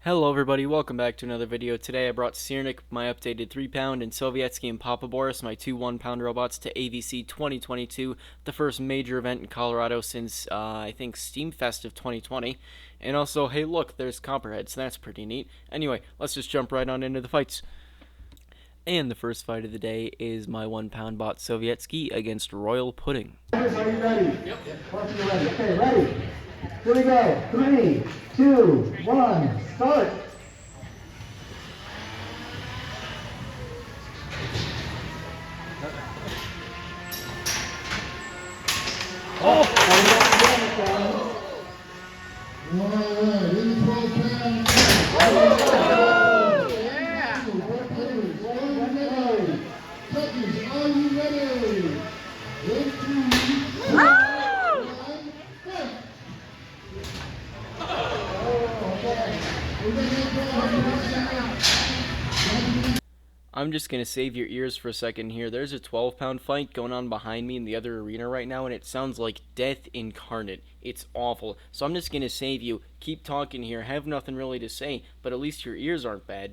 Hello everybody, welcome back to another video. Today I brought Syrnik, my updated 3-pound, and Sovietski and Papa Boris, my two 1-pound robots, to AVC 2022, the first major event in Colorado since, I think, Steamfest of 2020. And also, hey look, there's Copperheads, that's pretty neat. Anyway, let's just jump right on into the fights. And the first fight of the day is my 1-pound bot Sovietski against Royal Pudding. Are you ready? Yep. Once you're ready. Okay, ready. Here we go. 3, 2, 1, start. I'm just going to save your ears for a second here. There's a 12-pound fight going on behind me in the other arena right now, and it sounds like death incarnate. It's awful. So I'm just going to save you. Keep talking here. I have nothing really to say, but at least your ears aren't bad.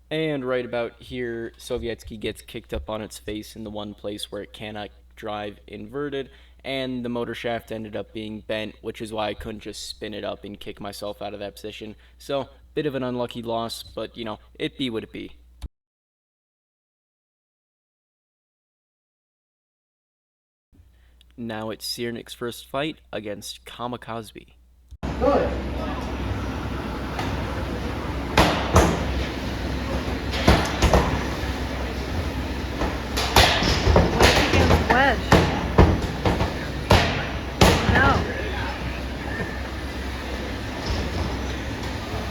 And right about here, Sovietski gets kicked up on its face in the one place where it cannot drive inverted, and the motor shaft ended up being bent, which is why I couldn't just spin it up and kick myself out of that position. So, bit of an unlucky loss, but, you know, it be what it be. Now it's Syrnik's first fight against Kamikazbee. Good. Wedge. No.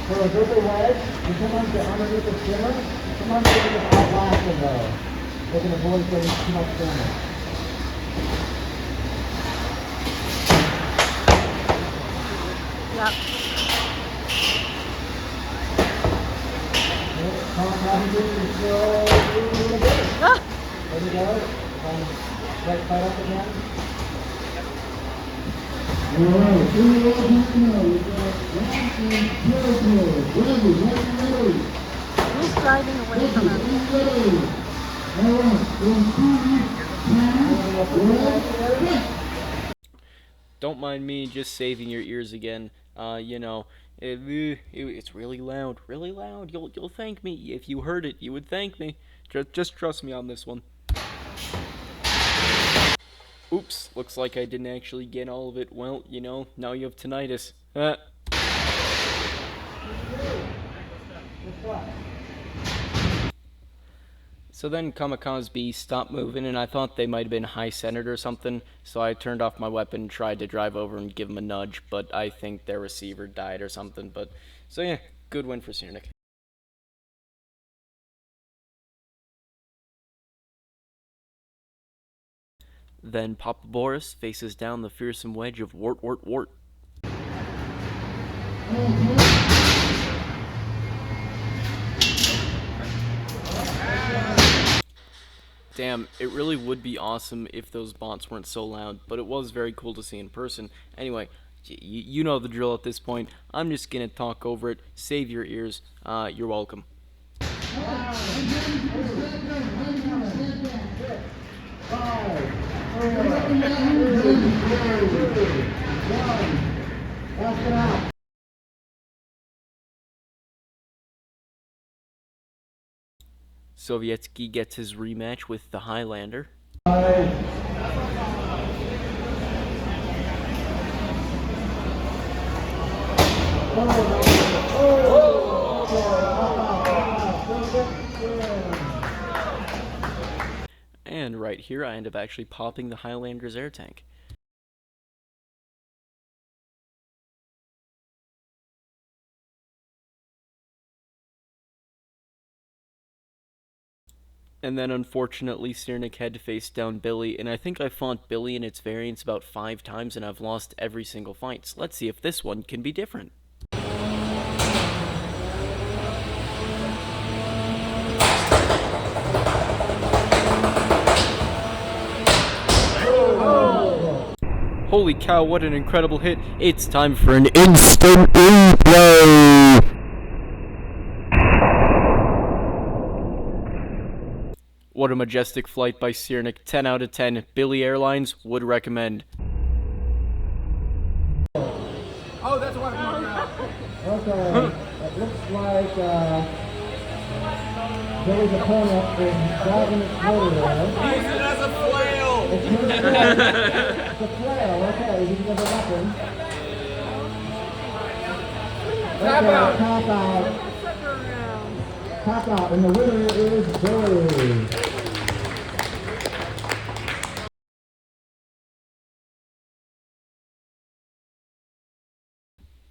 So a good wedge, you come onto underneath the shimmer, come on to the outlast of though. They can avoid getting too much damage. Yep. Ah! There we go. Right side up again. Who's driving away from us? Don't mind me just saving your ears again. You know, it's really loud, really loud. You'll thank me. If you heard it, you would thank me. Just trust me on this one. Oops, looks like I didn't actually get all of it. Well, you know, now you have tinnitus. So then Kamikazbee stopped moving, and I thought they might have been high-centered or something, so I turned off my weapon and tried to drive over and give them a nudge, but I think their receiver died or something, so yeah, good win for Syrnik. Then Papa Boris faces down the fearsome wedge of Wart. Damn, it really would be awesome if those bots weren't so loud, but it was very cool to see in person. Anyway, you know the drill at this point. I'm just gonna talk over it, save your ears. You're welcome. Sovietski gets his rematch with the Highlander. And right here, I end up actually popping the Highlander's air tank. And then unfortunately Syrnik had to face down Billy, and I think I fought Billy in its variants about 5 times and I've lost every single fight. So let's see if this one can be different. Holy cow, what an incredible hit. It's time for an instant replay! What a majestic flight by Syrnik. 10 out of 10. Billy Airlines would recommend. Oh, that's what I'm talking about. Okay, it looks like Billy's opponent is driving its motor there. Use it as a flail. It's his flail. It's a flail, okay, he can have a weapon. Tap Okay, out. tap out. Second round. Tap out, and the winner is Billy.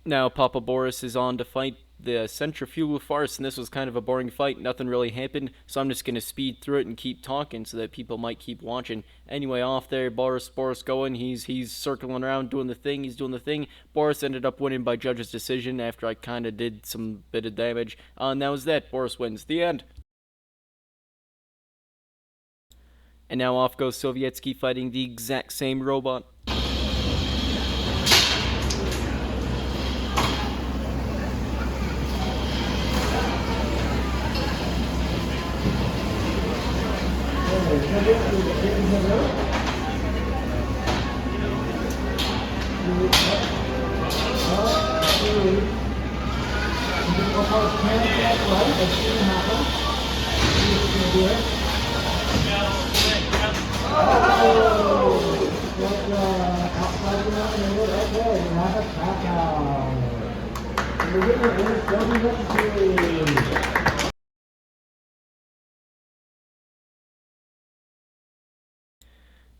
Now Papa Boris is on to fight the Centrifugal Farce, and this was kind of a boring fight. Nothing really happened, so I'm just going to speed through it and keep talking so that people might keep watching. Anyway, off there, Boris going. He's circling around doing the thing. He's doing the thing. Boris ended up winning by judge's decision after I kind of did some bit of damage. And that was that. Boris wins. The end. And now off goes Sovietski fighting the exact same robot.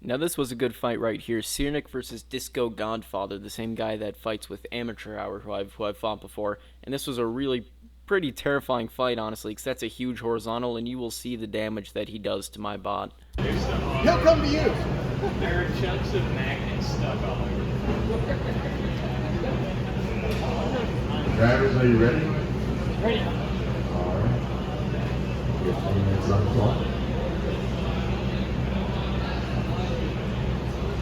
Now this was a good fight right here. Syrnik versus Disco Godfather, the same guy that fights with Amateur Hour, who I've fought before. And this was a really pretty terrifying fight, honestly, because that's a huge horizontal, and you will see the damage that he does to my bot. He'll come to you. There are chunks of magnets stuck all over. Drivers, are you ready? Ready. All right. 15 minutes on the clock.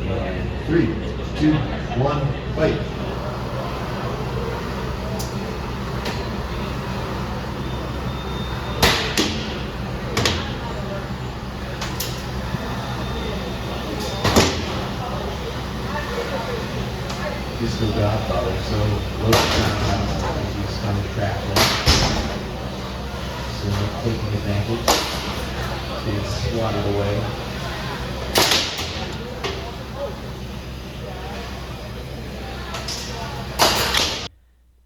And 3, 2, 1, fight. This is the Godfather, so low down, he's kind of trapped there. So taking advantage, he's swatted away.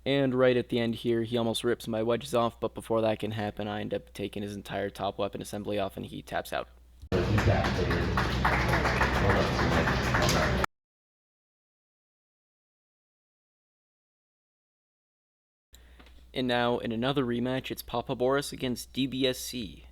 And right at the end here, he almost rips my wedges off, but before that can happen, I end up taking his entire top weapon assembly off and he taps out. And now, in another rematch, it's Papa Boris against DBSC.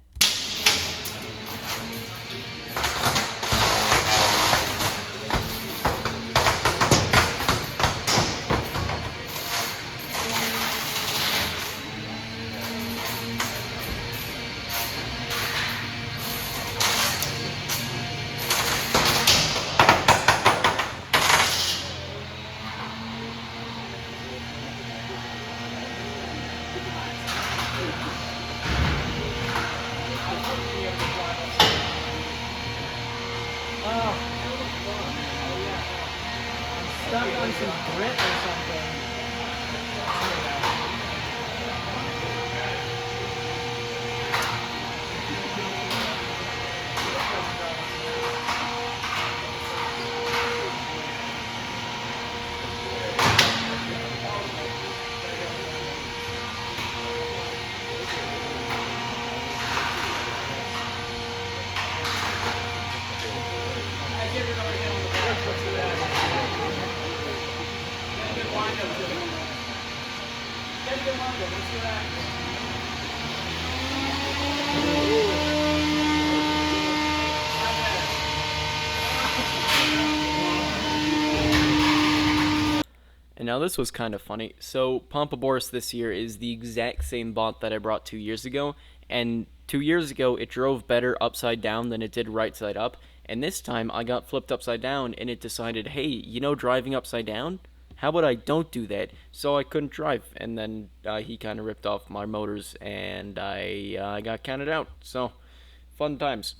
Stuck on some grit or something. And now this was kind of funny. So Papa Boris this year is the exact same bot that I brought 2 years ago, and 2 years ago it drove better upside down than it did right side up, And this time I got flipped upside down, and it decided, hey, you know driving upside down? How about I don't do that? So I couldn't drive, and then he kind of ripped off my motors, and I got counted out. So, fun times.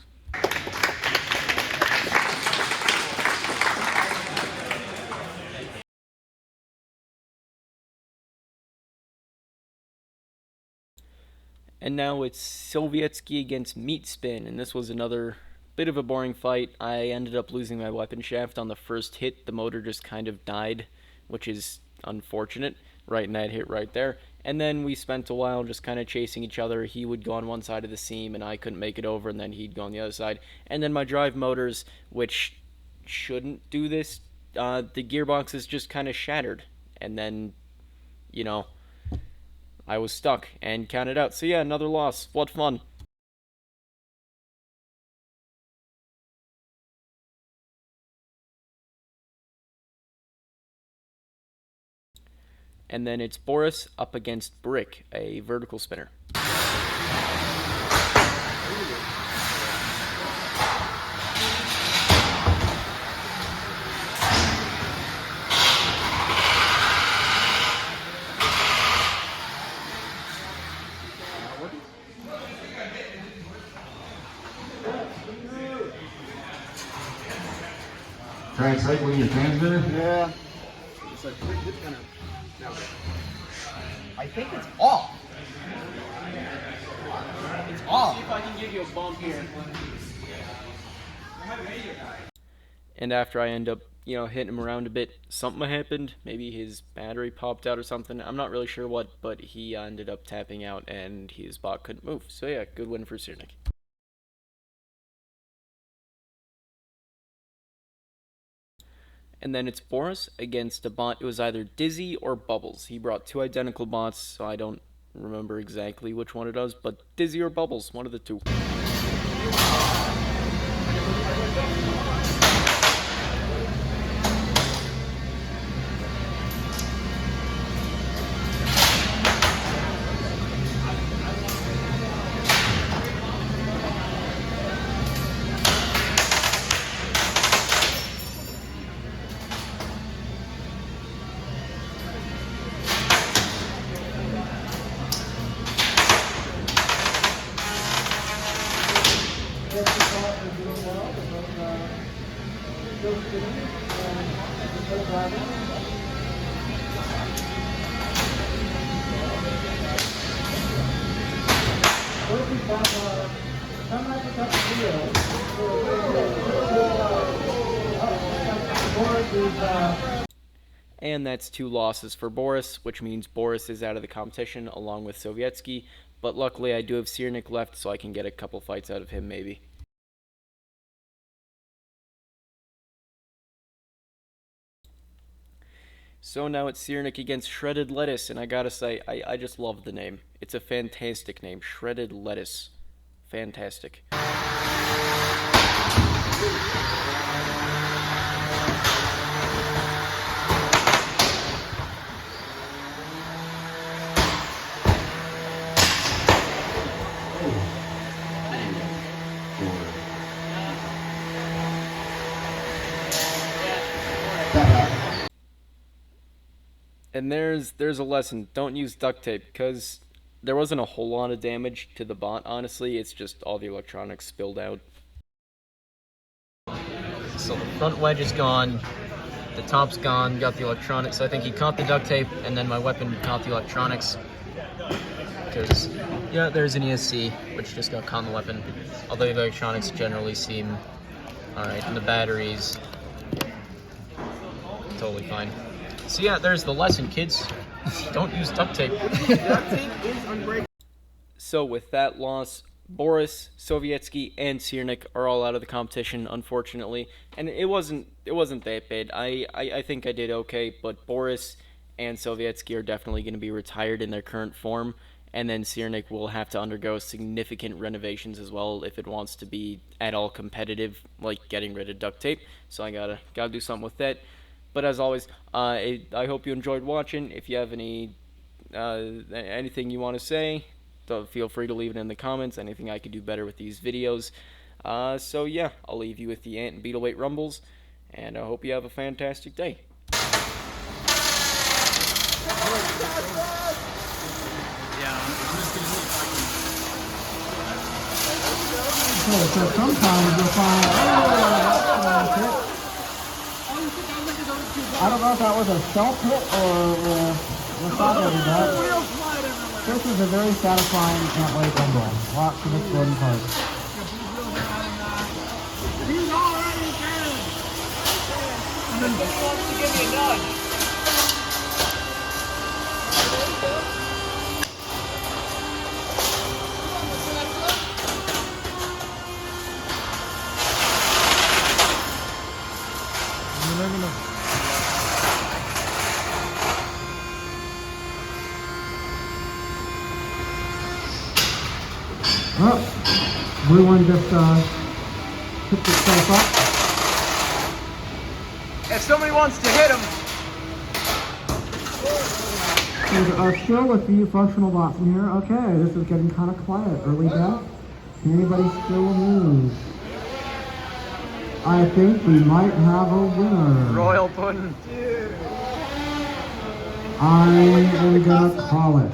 And now it's Sovietski against Meat Spin, and this was another bit of a boring fight. I ended up losing my weapon shaft on the first hit. The motor just kind of died, which is unfortunate, right in that hit right there. And then we spent a while just kind of chasing each other. He would go on one side of the seam, and I couldn't make it over, and then he'd go on the other side. And then my drive motors, which shouldn't do this, the gearboxes just kind of shattered. And then, you know, I was stuck and counted out. So yeah, another loss. What fun. And then it's Boris up against Brick, a vertical spinner. Try and cycling your transmitter? Yeah. It's like, it's kind of. No. I think it's off. It's off. See if I can give you a bump here. And after I end up, hitting him around a bit, something happened. Maybe his battery popped out or something. I'm not really sure what, but he ended up tapping out and his bot couldn't move. So yeah, good win for Syrnik. And then it's Boris against a bot. It was either Dizzy or Bubbles. He brought two identical bots, so I don't remember exactly which one it was, but Dizzy or Bubbles, one of the two. And that's two losses for Boris, which means Boris is out of the competition along with Sovietski. But luckily I do have Syrnik left, so I can get a couple fights out of him maybe. So now it's Syrnik against Shredded Lettuce, and I gotta say, I just love the name. It's a fantastic name, Shredded Lettuce. Fantastic. And there's a lesson. Don't use duct tape, because there wasn't a whole lot of damage to the bot, honestly. It's just all the electronics spilled out. So the front wedge is gone, the top's gone, got the electronics. I think he caught the duct tape, and then my weapon caught the electronics. Because, yeah, there's an ESC, which just got caught in the weapon. Although the electronics generally seem alright, and the batteries, totally fine. So yeah, there's the lesson, kids. Don't use duct tape. Duct tape is unbreakable. So with that loss, Boris, Sovietski, and Syrnik are all out of the competition, unfortunately. And it wasn't that bad. I think I did okay, but Boris and Sovietski are definitely going to be retired in their current form. And then Syrnik will have to undergo significant renovations as well if it wants to be at all competitive, like getting rid of duct tape. So I gotta do something with that. But as always, I hope you enjoyed watching. If you have anything you want to say, feel free to leave it in the comments. Anything I could do better with these videos. So yeah, I'll leave you with the Ant and Beetle weight rumbles, and I hope you have a fantastic day. Okay, so sometimes you'll find, that's hit. I don't know if that was a self hit or what's that. This is a very satisfying ant weight rumble. Lots of exploding parts. He's already dead. And then he wants to give me a nudge. Oh, blue one just picked itself up. If somebody wants to hit him, There's still a few functional bots in here. Okay, this is getting kind of quiet. Early death. Can anybody still move? I think we might have a winner. Royal Pudding. I am gonna call it.